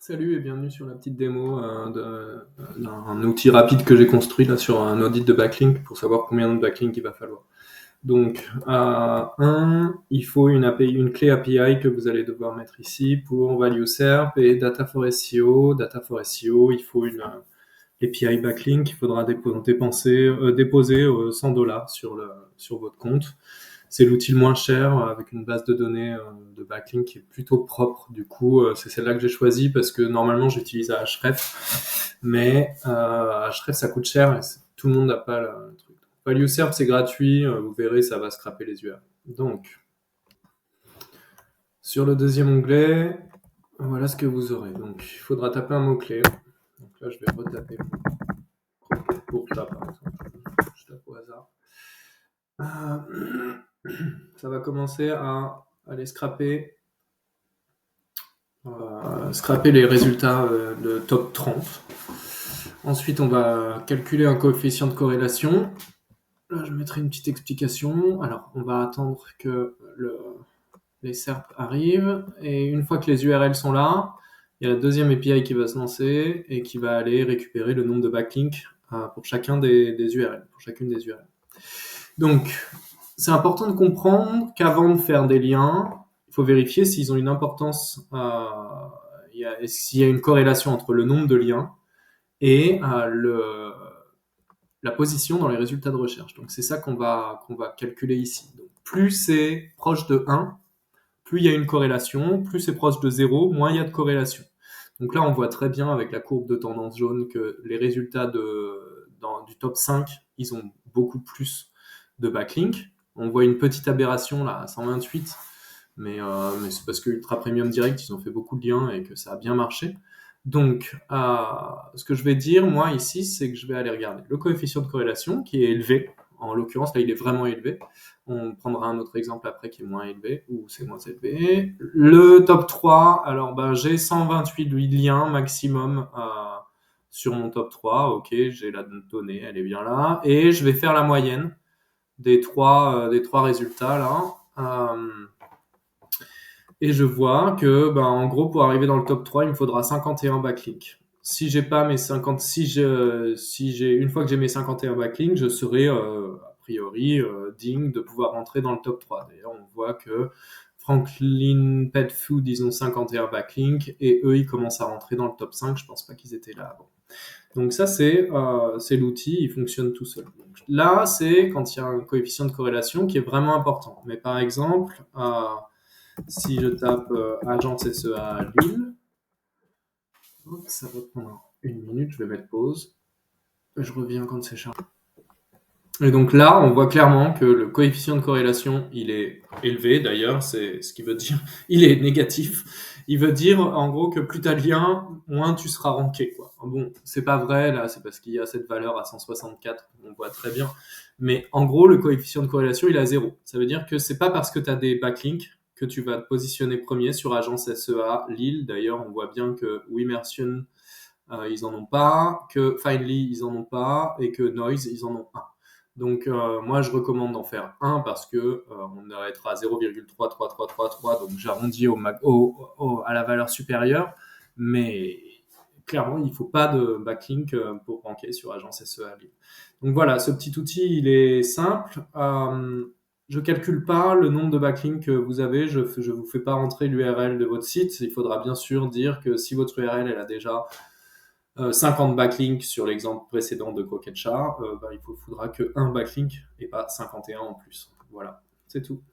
Salut et bienvenue sur la petite démo d'un outil rapide que j'ai construit là sur un audit de backlink pour savoir combien de backlink il va falloir. Donc, il faut une clé API que vous allez devoir mettre ici pour ValueSerp et Data for SEO. Data for SEO, il faut une API backlink, il faudra déposer $100 sur votre compte. C'est l'outil le moins cher avec une base de données de backlink qui est plutôt propre. Du coup, c'est celle-là que j'ai choisie parce que normalement j'utilise Ahref, mais Ahref ça coûte cher et tout le monde n'a pas le truc. ValueSerp c'est gratuit, vous verrez ça va scraper les URL. Donc, sur le deuxième onglet, voilà ce que vous aurez. Donc, il faudra taper un mot-clé. Donc là, je vais retaper pour ça par exemple. Je tape au hasard. Ça va commencer à aller scraper les résultats de top 30. Ensuite, on va calculer un coefficient de corrélation. Là, je mettrai une petite explication. Alors, on va attendre que les SERP arrivent. Et une fois que les URL sont là, il y a la deuxième API qui va se lancer et qui va aller récupérer le nombre de backlinks pour chacune des URL. Donc, c'est important de comprendre qu'avant de faire des liens, il faut vérifier s'ils ont une importance, s'il y a une corrélation entre le nombre de liens et la position dans les résultats de recherche. Donc c'est ça qu'on va calculer ici. Donc, plus c'est proche de 1, plus il y a une corrélation, plus c'est proche de 0, moins il y a de corrélation. Donc là, on voit très bien avec la courbe de tendance jaune que les résultats du top 5, ils ont beaucoup plus de backlinks. On voit une petite aberration là à 128, mais c'est parce que Ultra Premium Direct, ils ont fait beaucoup de liens et que ça a bien marché. Donc, ce que je vais dire, moi, ici, c'est que je vais aller regarder le coefficient de corrélation qui est élevé. En l'occurrence, là, il est vraiment élevé. On prendra un autre exemple après qui est moins élevé, ou c'est moins élevé. Le top 3, alors j'ai 128 liens maximum sur mon top 3. Ok, j'ai la donnée, elle est bien là. Et je vais faire la moyenne des trois résultats là. Et je vois que, en gros, pour arriver dans le top 3, il me faudra 51 backlinks. Si j'ai pas mes 50, une fois que j'ai mes 51 backlinks, je serai, a priori, digne de pouvoir rentrer dans le top 3. D'ailleurs, on voit que Franklin Pet Food, ils ont 51 backlinks et eux, ils commencent à rentrer dans le top 5. Je pense pas qu'ils étaient là avant. Donc ça, c'est l'outil, il fonctionne tout seul. Donc, là, c'est quand il y a un coefficient de corrélation qui est vraiment important. Mais par exemple, si je tape agence SEA à Lille, ça va prendre une minute, je vais mettre pause. Je reviens quand c'est chargé. Et donc là, on voit clairement que le coefficient de corrélation, il est élevé. D'ailleurs, c'est ce qui veut dire, il est négatif. Il veut dire, en gros, que plus tu as de liens, moins tu seras ranké, quoi. Bon, c'est pas vrai, là, c'est parce qu'il y a cette valeur à 164, on voit très bien. Mais en gros, le coefficient de corrélation, il est à 0. Ça veut dire que c'est pas parce que tu as des backlinks que tu vas te positionner premier sur agence SEA Lille. D'ailleurs, on voit bien que Wimersion, ils en ont pas, que Finally, ils en ont pas, et que Noise, ils en ont un. Donc moi je recommande d'en faire un parce que on arrêtera à 0,33333, donc j'arrondis à la valeur supérieure, mais clairement il ne faut pas de backlink pour ranker sur agence SEA. Donc voilà, ce petit outil il est simple. Je calcule pas le nombre de backlinks que vous avez, je vous fais pas rentrer l'URL de votre site. Il faudra bien sûr dire que si votre URL elle a déjà 50 backlinks sur l'exemple précédent de Coquetcha, il faudra que un backlink et pas 51 en plus. Voilà, c'est tout.